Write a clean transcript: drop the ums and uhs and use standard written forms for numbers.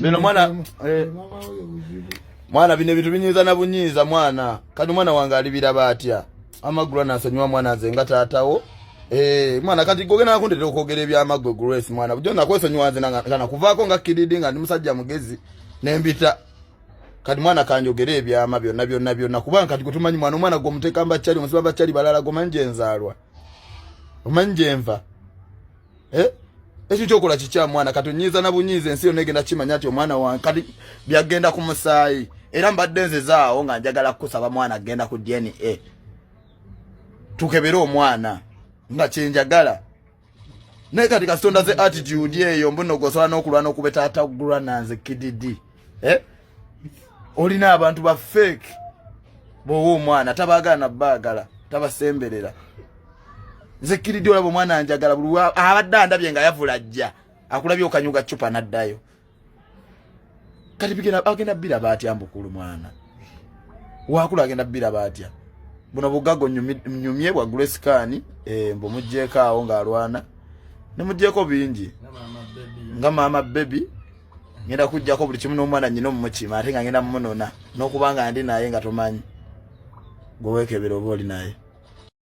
Bino mwana bine bitu binyiza na bunyiza mwana. Kati mwana wange alibira batya. Amagulu anasanywa mwana nze nga taatawo. Mwana kati gogena akundete okogera ebyamagwe Grace mwana. Bujona kwesanywa nze kana kuvaako nga kididi nga ndi musajja mugezi nembita. Kati mwana kanjogera ebyama byonna kubanga kati kutumanyi mwana gomuteka mbachali musiba bachali balala gomanje nzalwa. Omanje enva. Ekyo kyokola kikya mwana kati nyiza na bunyize ensi yonegenda kimanya ati omwana wa kati byagenda ku musayi era mbadde nze zaawo nga njagala kusaba mwana agenda ku DNA tukebere omwana nga kyenjagala naye kati kasonda ze attitude eyo mbuno gosola n'okulwana okubeta atagulwa nanze kididi olina abantu ba fake bo omwana tabagana bagala tabasemberera Zekiridi olabo mwana anjagala bulu abadde ndabye nga yavulajja akulabye okanyuga chupa naddayo kati bigena agenda bira batya mbukulu mwana wakula agenda bira batya buno bugago nyumye bwa Grace Kani mbo mujjeka awo nga alwana ne mujjeko bingi nga mama baby ngenda kujjako buli kimu n'omwana nyino mumukima ate nga ngenda munona n'okubanga ndi naye nga tomanyi gowekebera oba oli naye